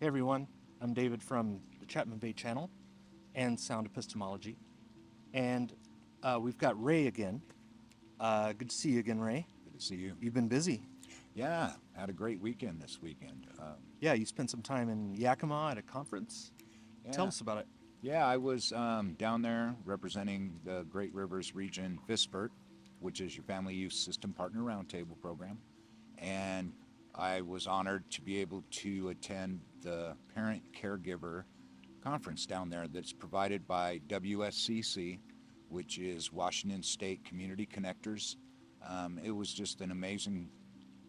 Hey everyone, I'm David from the Chapman Bay Channel and Sound Epistemology. And we've got Ray again. Good to see you again, Ray. Good to see you. You've been busy. Yeah, had a great weekend this weekend. Yeah, you spent some time in Yakima at a conference. Tell Yeah, us about it. yeah, I was down there representing the Great Rivers Region FISPERT, which is your Family Youth System Partner Roundtable program. And I was honored to be able to attend the Parent Caregiver conference down there that's provided by WSCC, which is Washington State Community Connectors. It was just an amazing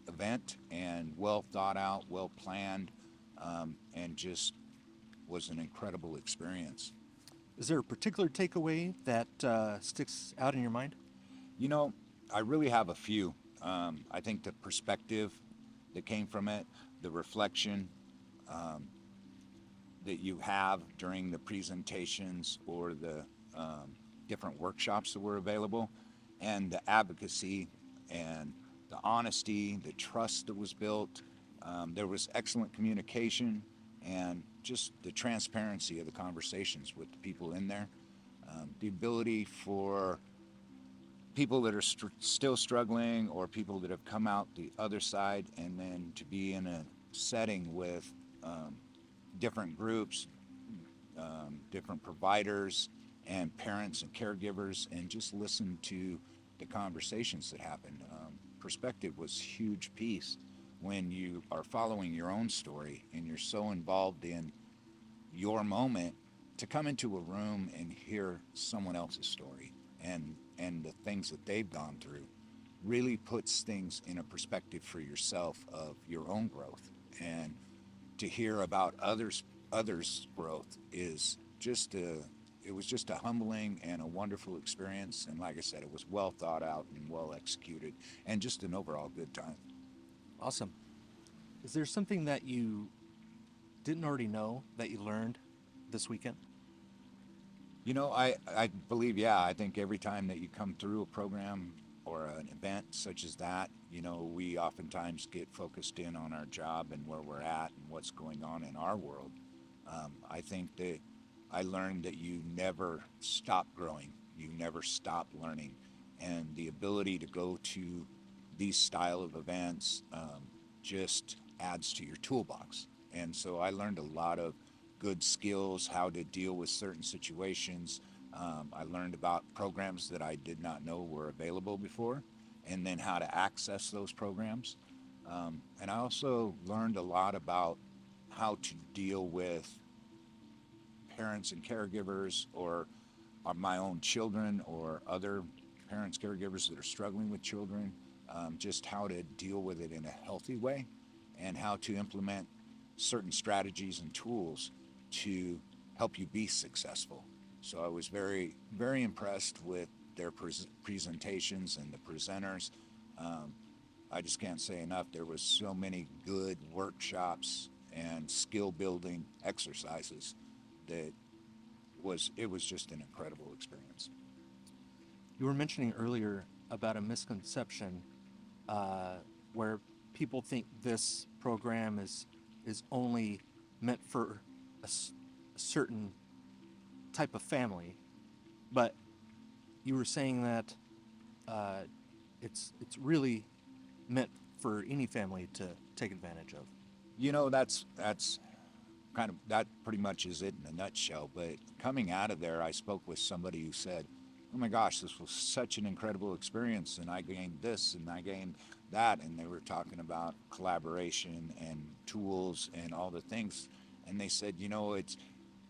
event and well thought out, well planned, and just was an incredible experience. Is there a particular takeaway that sticks out in your mind? You know, I really have a few. I think the perspective that came from it, the reflection that you have during the presentations or the different workshops that were available, and the advocacy and the honesty, the trust that was built. There was excellent communication and just the transparency of the conversations with the people in there. The ability for people that are still struggling or people that have come out the other side and then to be in a setting with different groups, different providers, and parents and caregivers, and just listen to the conversations that happened. Perspective was a huge piece when you are following your own story and you're so involved in your moment to come into a room and hear someone else's story and the things that they've gone through really puts things in a perspective for yourself of your own growth, and to hear about others growth is just a it was just a humbling and a wonderful experience. And like I said, it was well thought out and well executed and just an overall good time. Awesome. Is there something that you didn't already know that you learned this weekend? I believe, yeah, I think every time that you come through a program or an event such as that, we oftentimes get focused in on our job and where we're at and what's going on in our world. I think that I learned that you never stop growing, you never stop learning, and the ability to go to these style of events just adds to your toolbox. And so I learned a lot of good skills, how to deal with certain situations. I learned about programs that I did not know were available before, and then how to access those programs. And I also learned a lot about how to deal with parents and caregivers, or my own children, or other parents, caregivers that are struggling with children, just how to deal with it in a healthy way and how to implement certain strategies and tools to help you be successful. So I was very, very impressed with their presentations and the presenters. Um, I just can't say enough. There was so many good workshops and skill building exercises that it was just an incredible experience. You were mentioning earlier about a misconception uh, where people think this program is only meant for a certain type of family, but you were saying that uh, it's really meant for any family to take advantage of. That's kind of that pretty much is it in a nutshell. But coming out of there, I spoke with somebody who said, "Oh my gosh, this was such an incredible experience, and I gained this and I gained that," and they were talking about collaboration and tools and all the things, and they said, it's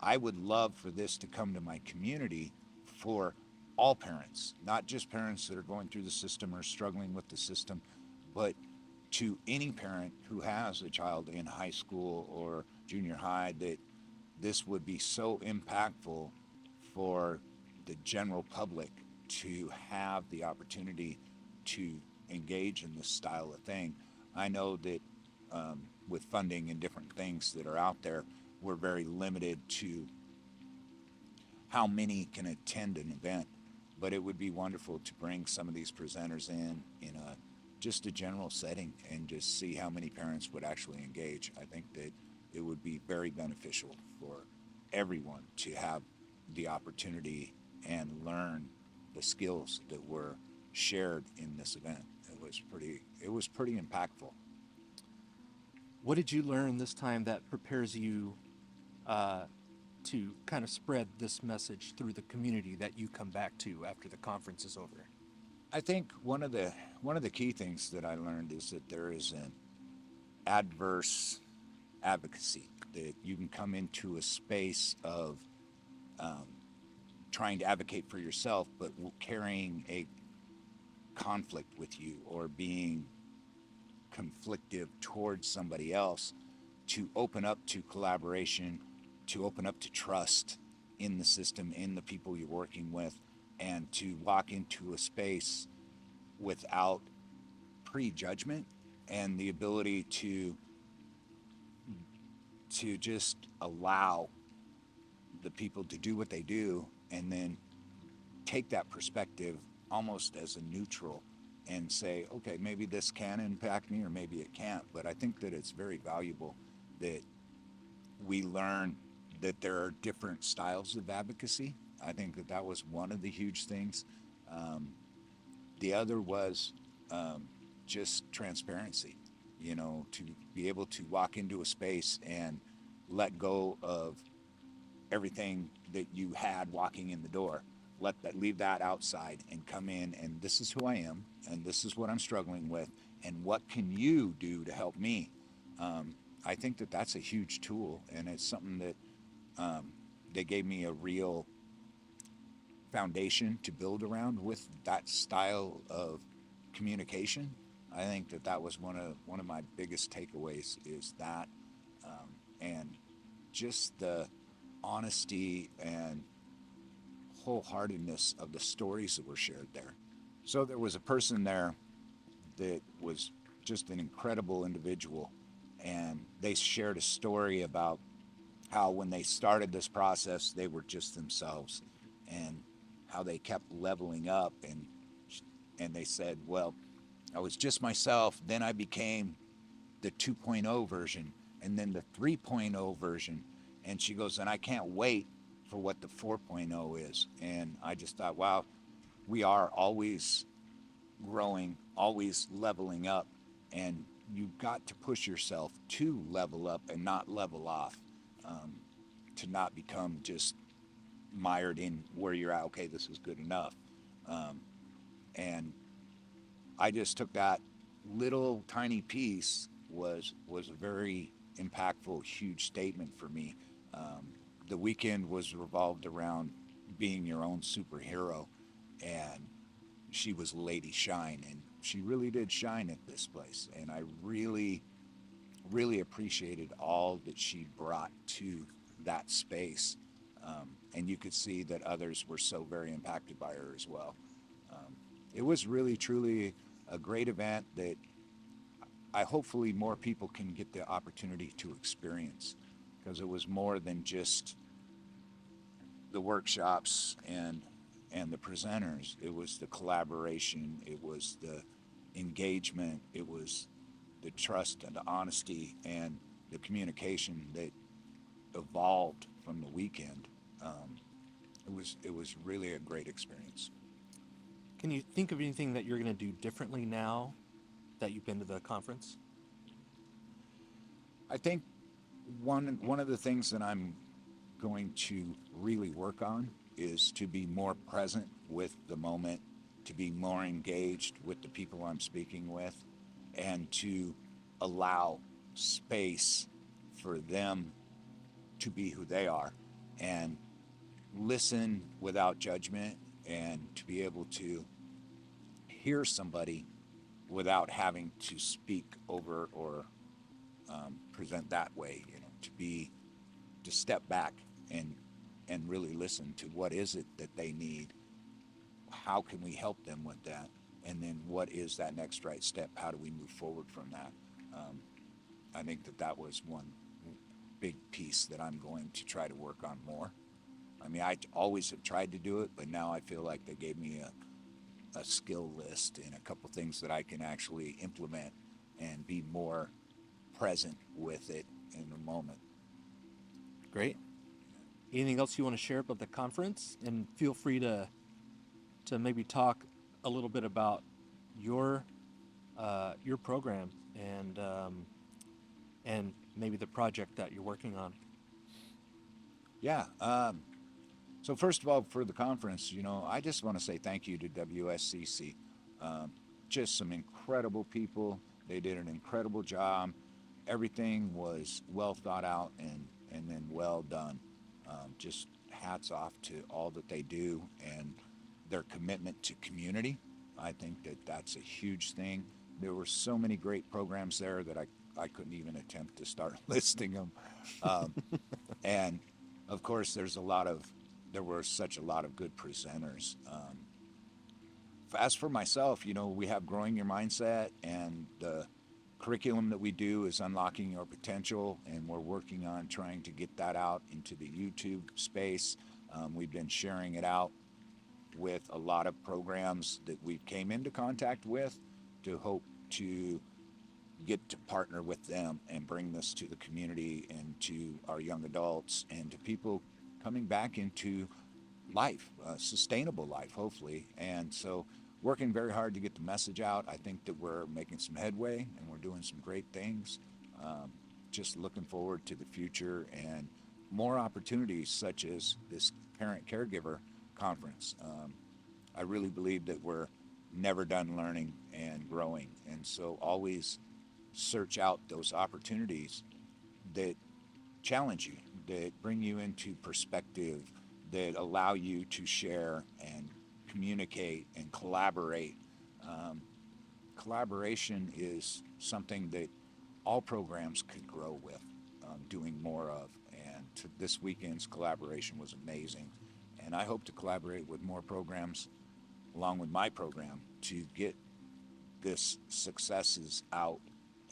I would love for this to come to my community for all parents, not just parents that are going through the system or struggling with the system, but to any parent who has a child in high school or junior high, that this would be so impactful for the general public to have the opportunity to engage in this style of thing. I know that with funding and different things that are out there, we're very limited to how many can attend an event, but it would be wonderful to bring some of these presenters in a general setting and just see how many parents would actually engage. I think that it would be very beneficial for everyone to have the opportunity and learn the skills that were shared in this event. It was pretty impactful. What did you learn this time that prepares you uh, to kind of spread this message through the community that you come back to after the conference is over? I think one of the key things that I learned is that there is an adverse advocacy, that you can come into a space of trying to advocate for yourself, but carrying a conflict with you or being conflictive towards somebody else, to open up to collaboration, to open up to trust in the system, in the people you're working with, and to walk into a space without prejudgment and the ability to just allow the people to do what they do, and then take that perspective almost as a neutral and say, okay, maybe this can impact me or maybe it can't. But I think that it's very valuable that we learn that there are different styles of advocacy. I think that that was one of the huge things. Um, the other was just transparency, to be able to walk into a space and let go of everything that you had walking in the door. Leave that outside and come in, and this is who I am, and this is what I'm struggling with, and what can you do to help me? I think that that's a huge tool, and it's something that they gave me a real foundation to build around with that style of communication. I think that that was one of my biggest takeaways, is that, and just the honesty and wholeheartedness of the stories that were shared there. So there was a person there that was just an incredible individual, and they shared a story about how when they started this process, they were just themselves, and how they kept leveling up, and they said, well, I was just myself, then I became the 2.0 version, and then the 3.0 version. And she goes, and I can't wait for what the 4.0 is. And I just thought, wow, we are always growing, always leveling up, and you've got to push yourself to level up and not level off, um, to not become just mired in where you're at. Okay, this is good enough. Um, and I just took that little tiny piece, was a very impactful, huge statement for me. The weekend was revolved around being your own superhero, and she was Lady Shine, and she really did shine at this place. And I really, really appreciated all that she brought to that space. And you could see that others were so very impacted by her as well. Um, it was really, truly a great event that I hopefully more people can get the opportunity to experience, because it was more than just the workshops and the presenters. It was the collaboration, it was the engagement, it was the trust and the honesty and the communication that evolved from the weekend. Um, it was really a great experience. Can you think of anything that you're going to do differently now that you've been to the conference? I think one of the things that I'm going to really work on is to be more present with the moment, to be more engaged with the people I'm speaking with, and to allow space for them to be who they are, and listen without judgment, and to be able to hear somebody without having to speak over or present that way. To step back and really listen to what is it that they need, how can we help them with that, and then what is that next right step, how do we move forward from that. um, I think that that was one big piece that I'm going to try to work on more. I mean, I always have tried to do it, but now I feel like they gave me a skill list and a couple things that I can actually implement and be more present with it, in the moment. Great. Anything else you want to share about the conference? And feel free to maybe talk a little bit about your program and maybe the project that you're working on. Yeah. So first of all, for the conference, I just want to say thank you to WSCC. Um, just some incredible people. They did an incredible job. Everything was well thought out and then well done. Just hats off to all that they do and their commitment to community. I think that that's a huge thing. There were so many great programs there that I couldn't even attempt to start listing them. Um, and of course, there were such a lot of good presenters. As for myself, we have Growing Your Mindset, and the curriculum that we do is Unlocking Your Potential, and we're working on trying to get that out into the YouTube space. We've been sharing it out with a lot of programs that we came into contact with to hope to get to partner with them and bring this to the community and to our young adults and to people coming back into life, sustainable life, hopefully. And so, working very hard to get the message out. I think that we're making some headway and we're doing some great things. Um, just looking forward to the future and more opportunities such as this Parent Caregiver conference. I really believe that we're never done learning and growing. And so, always search out those opportunities that challenge you, that bring you into perspective, that allow you to share and communicate and collaborate. Um, Collaboration is something that all programs could grow with, doing more of. And this weekend's collaboration was amazing. And I hope to collaborate with more programs along with my program to get this successes out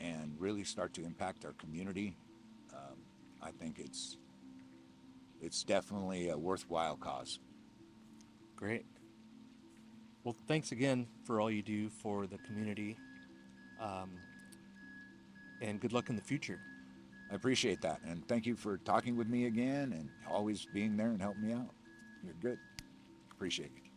and really start to impact our community. I think it's definitely a worthwhile cause. Great. Well, thanks again for all you do for the community, um, and good luck in the future. I appreciate that, and thank you for talking with me again and always being there and helping me out. You're good. Appreciate it.